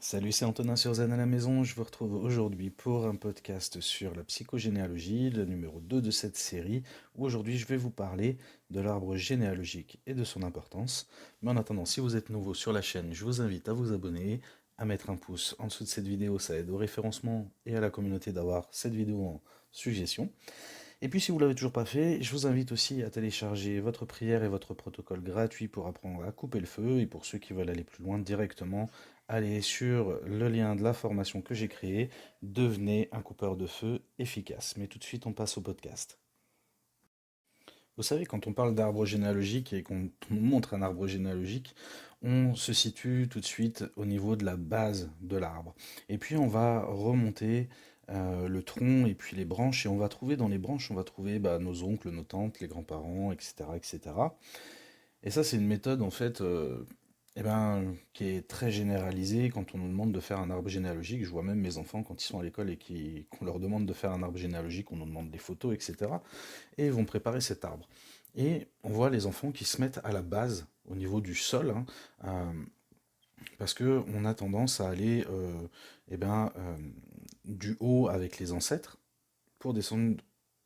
Salut, c'est Antonin sur Zen à la maison. Je vous retrouve aujourd'hui pour un podcast sur la psychogénéalogie, le numéro 2 de cette série, où aujourd'hui je vais vous parler de l'arbre généalogique et de son importance. Mais en attendant, si vous êtes nouveau sur la chaîne, je vous invite à vous abonner, à mettre un pouce en dessous de cette vidéo, ça aide au référencement et à la communauté d'avoir cette vidéo en suggestion. Et puis si vous ne l'avez toujours pas fait, je vous invite aussi à télécharger votre prière et votre protocole gratuit pour apprendre à couper le feu. Et pour ceux qui veulent aller plus loin directement, allez sur le lien de la formation que j'ai créée. Devenez un coupeur de feu efficace. Mais tout de suite, on passe au podcast. Vous savez, quand on parle d'arbre généalogique et qu'on nous montre un arbre généalogique, on se situe tout de suite au niveau de la base de l'arbre. Et puis on va remonter le tronc et puis les branches, et on va trouver dans les branches, on va trouver nos oncles, nos tantes, les grands-parents, etc., etc. Et ça, c'est une méthode en fait qui est très généralisée quand on nous demande de faire un arbre généalogique. Je vois même mes enfants quand ils sont à l'école et qu'on leur demande de faire un arbre généalogique, on nous demande des photos, etc. Et ils vont préparer cet arbre. Et on voit les enfants qui se mettent à la base, au niveau du sol, parce qu'on a tendance à aller du haut avec les ancêtres pour descendre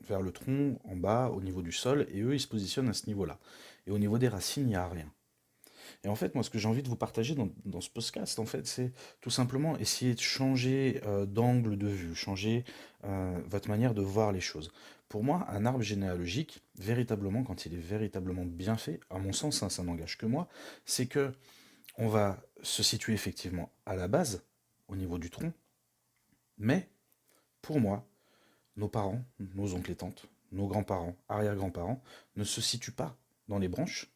vers le tronc, en bas, au niveau du sol, et eux, ils se positionnent à ce niveau-là. Et au niveau des racines, il n'y a rien. Et en fait, moi, ce que j'ai envie de vous partager dans ce podcast, en fait, c'est tout simplement essayer de changer d'angle de vue, changer votre manière de voir les choses. Pour moi, un arbre généalogique, véritablement, quand il est véritablement bien fait, à mon sens, hein, ça n'engage que moi, c'est que on va se situer effectivement à la base, au niveau du tronc, mais pour moi, nos parents, nos oncles et tantes, nos grands-parents, arrière-grands-parents, ne se situent pas dans les branches,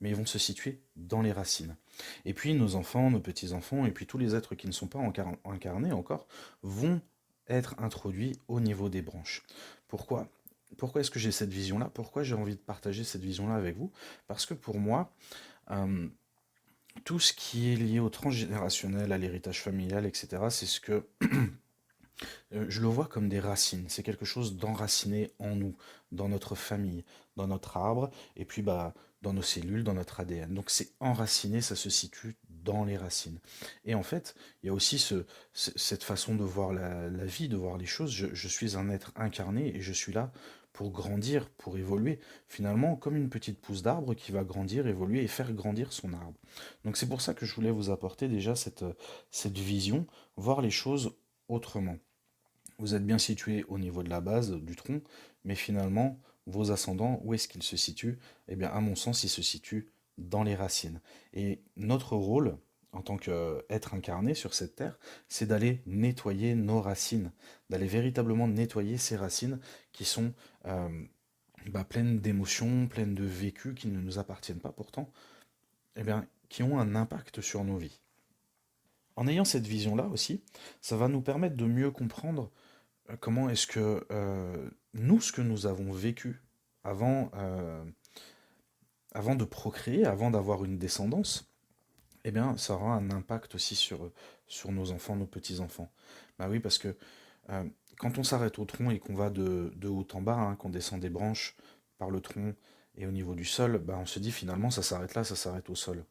mais ils vont se situer dans les racines. Et puis nos enfants, nos petits-enfants, et puis tous les êtres qui ne sont pas incarnés encore, vont être introduits au niveau des branches. Pourquoi Pourquoi est-ce que j'ai cette vision-là? Pourquoi j'ai envie de partager cette vision-là avec vous? Parce que pour moi, euh, tout ce qui est lié au transgénérationnel, à l'héritage familial, etc., c'est ce que je le vois comme des racines. C'est quelque chose d'enraciné en nous, dans notre famille, dans notre arbre, et puis dans nos cellules, dans notre ADN. Donc c'est enraciné, ça se situe dans les racines. Et en fait, il y a aussi cette façon de voir la vie, de voir les choses. Je suis un être incarné et je suis là pour grandir, pour évoluer. Finalement, comme une petite pousse d'arbre qui va grandir, évoluer et faire grandir son arbre. Donc c'est pour ça que je voulais vous apporter déjà cette vision, voir les choses autrement. Vous êtes bien situé au niveau de la base, du tronc, mais finalement, vos ascendants, où est-ce qu'ils se situent? Eh bien, à mon sens, ils se situent dans les racines. Et notre rôle, en tant qu'être incarné sur cette terre, c'est d'aller nettoyer nos racines, d'aller véritablement nettoyer ces racines qui sont pleines d'émotions, pleines de vécus qui ne nous appartiennent pas pourtant, eh bien, qui ont un impact sur nos vies. En ayant cette vision-là aussi, ça va nous permettre de mieux comprendre comment est-ce que nous, ce que nous avons vécu avant, avant de procréer, avant d'avoir une descendance, eh bien, ça aura un impact aussi sur nos enfants, nos petits-enfants. Bah oui, parce que euh, quand on s'arrête au tronc et qu'on va de haut en bas, hein, qu'on descend des branches par le tronc et au niveau du sol, bah on se dit finalement ça s'arrête là, ça s'arrête au sol.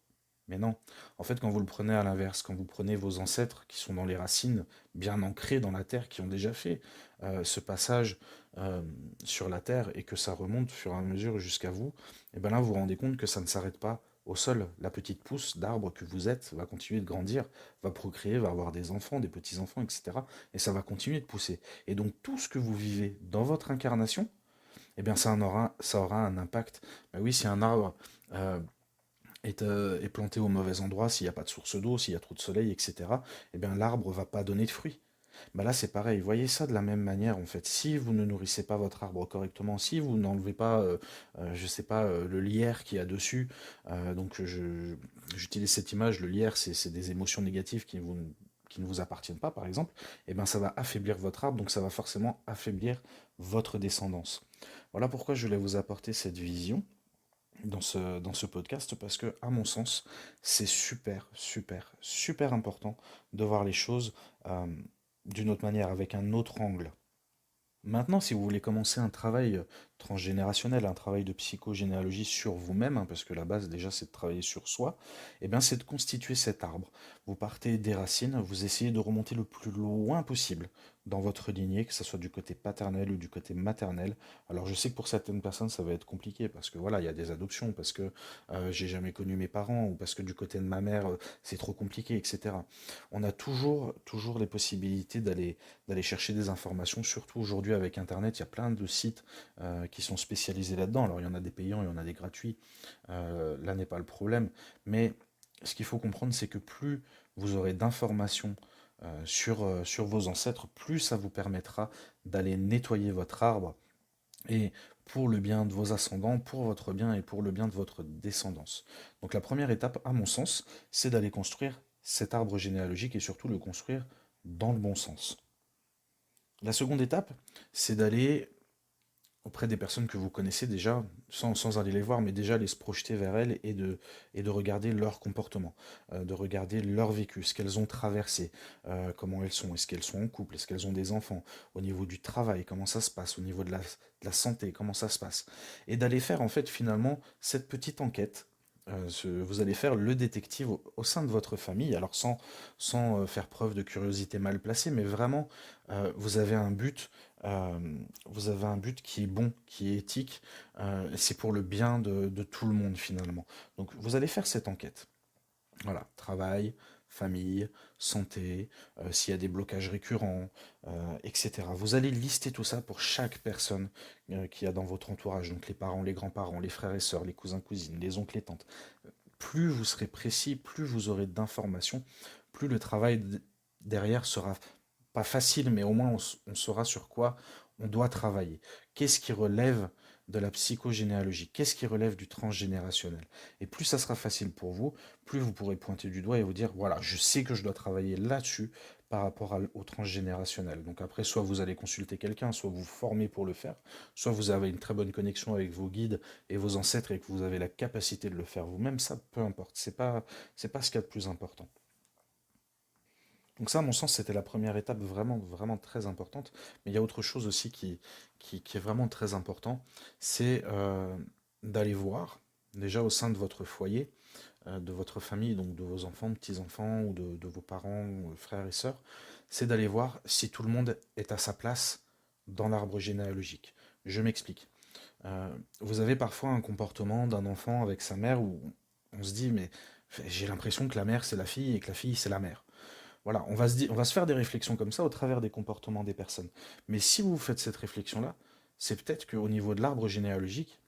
Mais non, en fait quand vous le prenez à l'inverse, quand vous prenez vos ancêtres qui sont dans les racines, bien ancrés dans la terre, qui ont déjà fait ce passage euh, sur la terre et que ça remonte au fur et à mesure jusqu'à vous, et bien là vous vous rendez compte que ça ne s'arrête pas au sol. La petite pousse d'arbre que vous êtes va continuer de grandir, va procréer, va avoir des enfants, des petits-enfants, etc. Et ça va continuer de pousser. Et donc tout ce que vous vivez dans votre incarnation, eh bien ça aura un impact. Ben oui, si un arbre euh, est planté au mauvais endroit, s'il n'y a pas de source d'eau, s'il y a trop de soleil, etc., eh bien l'arbre va pas donner de fruits. Ben là c'est pareil, voyez ça de la même manière en fait. Si vous ne nourrissez pas votre arbre correctement, si vous n'enlevez pas, je sais pas, le lierre qui a dessus, j'utilise cette image, le lierre c'est des émotions négatives qui ne vous appartiennent pas par exemple, et ben ça va affaiblir votre arbre, donc ça va forcément affaiblir votre descendance. Voilà pourquoi je voulais vous apporter cette vision dans ce podcast parce que, à mon sens, c'est super, super, super important de voir les choses euh, d'une autre manière, avec un autre angle. Maintenant, si vous voulez commencer un travail transgénérationnel, un travail de psychogénéalogie sur vous-même, hein, parce que la base déjà c'est de travailler sur soi, eh bien c'est de constituer cet arbre. Vous partez des racines, vous essayez de remonter le plus loin possible dans votre lignée, que ce soit du côté paternel ou du côté maternel. Alors je sais que pour certaines personnes ça va être compliqué, parce que voilà, il y a des adoptions, parce que j'ai jamais connu mes parents, ou parce que du côté de ma mère c'est trop compliqué, etc. On a toujours les possibilités d'aller chercher des informations, surtout aujourd'hui avec Internet, il y a plein de sites qui sont spécialisés là-dedans. Alors il y en a des payants, il y en a des gratuits, là n'est pas le problème, mais ce qu'il faut comprendre, c'est que plus vous aurez d'informations sur vos ancêtres, plus ça vous permettra d'aller nettoyer votre arbre, et pour le bien de vos ascendants, pour votre bien et pour le bien de votre descendance. Donc la première étape, à mon sens, c'est d'aller construire cet arbre généalogique et surtout le construire dans le bon sens. La seconde étape, c'est d'aller auprès des personnes que vous connaissez déjà, sans aller les voir, mais déjà aller se projeter vers elles et de regarder leur comportement, de regarder leur vécu, ce qu'elles ont traversé, comment elles sont, est-ce qu'elles sont en couple, est-ce qu'elles ont des enfants, au niveau du travail, comment ça se passe, au niveau de la santé, comment ça se passe. Et d'aller faire en fait finalement cette petite enquête. Vous allez faire le détective au sein de votre famille, alors sans faire preuve de curiosité mal placée, mais vraiment, vous avez un but vous avez un but qui est bon, qui est éthique, c'est pour le bien de tout le monde finalement. Donc vous allez faire cette enquête. Voilà, travail, famille, santé, s'il y a des blocages récurrents, etc. Vous allez lister tout ça pour chaque personne qu'il y a dans votre entourage, donc les parents, les grands-parents, les frères et sœurs, les cousins, cousines, les oncles et tantes. Plus vous serez précis, plus vous aurez d'informations, plus le travail derrière sera pas facile, mais au moins on saura sur quoi on doit travailler. Qu'est-ce qui relève de la psychogénéalogie? Qu'est-ce qui relève du transgénérationnel? Et plus ça sera facile pour vous, plus vous pourrez pointer du doigt et vous dire, voilà, je sais que je dois travailler là-dessus par rapport au transgénérationnel. Donc après, soit vous allez consulter quelqu'un, soit vous vous formez pour le faire, soit vous avez une très bonne connexion avec vos guides et vos ancêtres et que vous avez la capacité de le faire vous-même, ça peu importe. C'est pas ce qu'il y a de plus important. Donc ça, à mon sens, c'était la première étape vraiment, vraiment très importante. Mais il y a autre chose aussi qui est vraiment très important, c'est d'aller voir, déjà au sein de votre foyer, de votre famille, donc de vos enfants, petits-enfants, ou de vos parents, ou frères et sœurs, c'est d'aller voir si tout le monde est à sa place dans l'arbre généalogique. Je m'explique. Vous avez parfois un comportement d'un enfant avec sa mère où on se dit, mais j'ai l'impression que la mère c'est la fille et que la fille c'est la mère. Voilà, on va se faire des réflexions comme ça au travers des comportements des personnes. Mais si vous faites cette réflexion-là, c'est peut-être qu'au niveau de l'arbre généalogique,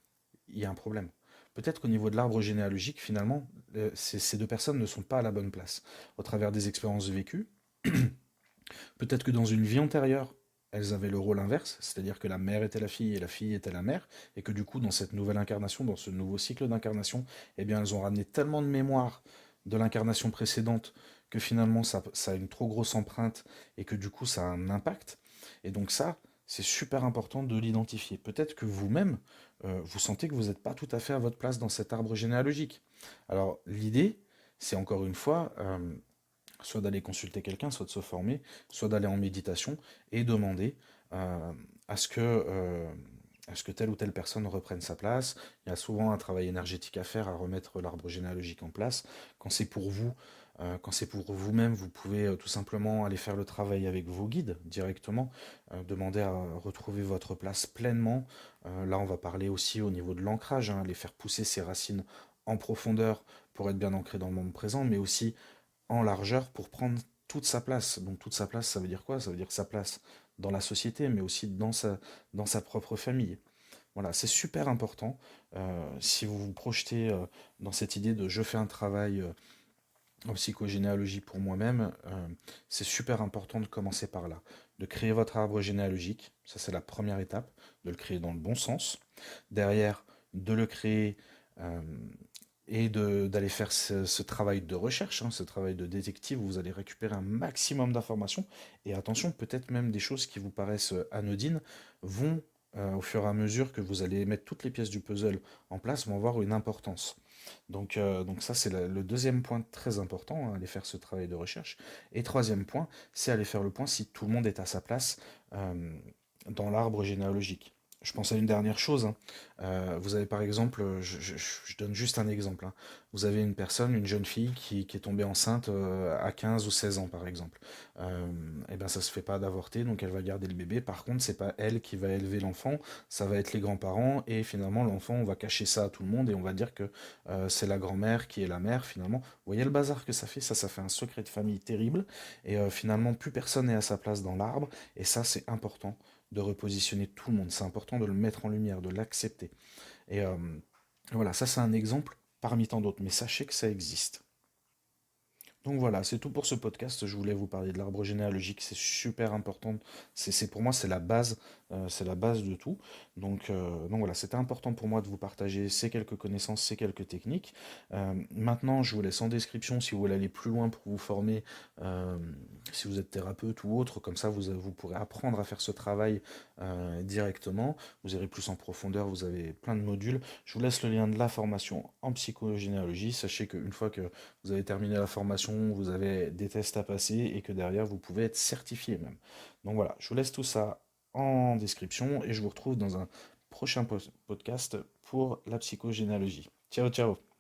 il y a un problème. Peut-être qu'au niveau de l'arbre généalogique, finalement, ces deux personnes ne sont pas à la bonne place. Au travers des expériences vécues, peut-être que dans une vie antérieure, elles avaient le rôle inverse, c'est-à-dire que la mère était la fille et la fille était la mère, et que du coup, dans cette nouvelle incarnation, dans ce nouveau cycle d'incarnation, eh bien, elles ont ramené tellement de mémoire de l'incarnation précédente que finalement, ça a une trop grosse empreinte et que du coup, ça a un impact. Et donc ça, c'est super important de l'identifier. Peut-être que vous-même, vous sentez que vous n'êtes pas tout à fait à votre place dans cet arbre généalogique. Alors, l'idée, c'est encore une fois, soit d'aller consulter quelqu'un, soit de se former, soit d'aller en méditation et demander euh, à ce que, euh, à ce que telle ou telle personne reprenne sa place. Il y a souvent un travail énergétique à faire, à remettre l'arbre généalogique en place. Quand c'est pour vous, quand c'est pour vous-même, vous pouvez tout simplement aller faire le travail avec vos guides directement, demander à retrouver votre place pleinement. Là, on va parler aussi au niveau de l'ancrage, hein, aller faire pousser ses racines en profondeur pour être bien ancré dans le monde présent, mais aussi en largeur pour prendre toute sa place. Donc toute sa place, ça veut dire quoi? Ça veut dire sa place dans la société, mais aussi dans sa propre famille. Voilà, c'est super important. Si vous vous projetez dans cette idée de je fais un travail en psychogénéalogie pour moi-même, c'est super important de commencer par là. De créer votre arbre généalogique, ça c'est la première étape, de le créer dans le bon sens. Derrière, de le créer euh, et d'aller faire ce travail de recherche, hein, ce travail de détective où vous allez récupérer un maximum d'informations. Et attention, peut-être même des choses qui vous paraissent anodines vont, au fur et à mesure que vous allez mettre toutes les pièces du puzzle en place, vont avoir une importance. Donc ça, c'est le deuxième point très important, hein, aller faire ce travail de recherche. Et troisième point, c'est aller faire le point si tout le monde est à sa place. euh, dans l'arbre généalogique. Je pense à une dernière chose, hein. Vous avez par exemple, je donne juste un exemple, hein. Vous avez une personne, une jeune fille qui est tombée enceinte à 15 ou 16 ans par exemple. Et ben ça se fait pas d'avorter, donc elle va garder le bébé. Par contre, c'est pas elle qui va élever l'enfant, ça va être les grands-parents, et finalement l'enfant, on va cacher ça à tout le monde et on va dire que c'est la grand-mère qui est la mère finalement. Vous voyez le bazar que ça fait? Ça fait un secret de famille terrible, et finalement plus personne n'est à sa place dans l'arbre, et ça c'est important de repositionner tout le monde. C'est important de le mettre en lumière, de l'accepter. Et voilà, ça c'est un exemple parmi tant d'autres, mais sachez que ça existe. Donc voilà, c'est tout pour ce podcast. Je voulais vous parler de l'arbre généalogique, c'est super important. Pour moi, c'est la base de tout. Donc voilà, c'était important pour moi de vous partager ces quelques connaissances, ces quelques techniques. Maintenant, je vous laisse en description si vous voulez aller plus loin pour vous former, euh, si vous êtes thérapeute ou autre, comme ça vous pourrez apprendre à faire ce travail directement. Vous irez plus en profondeur, vous avez plein de modules. Je vous laisse le lien de la formation en psychogénéalogie. Sachez qu'une fois que vous avez terminé la formation, vous avez des tests à passer et que derrière vous pouvez être certifié même. Donc voilà, je vous laisse tout ça en description et je vous retrouve dans un prochain podcast pour la psychogénéalogie. Ciao ciao.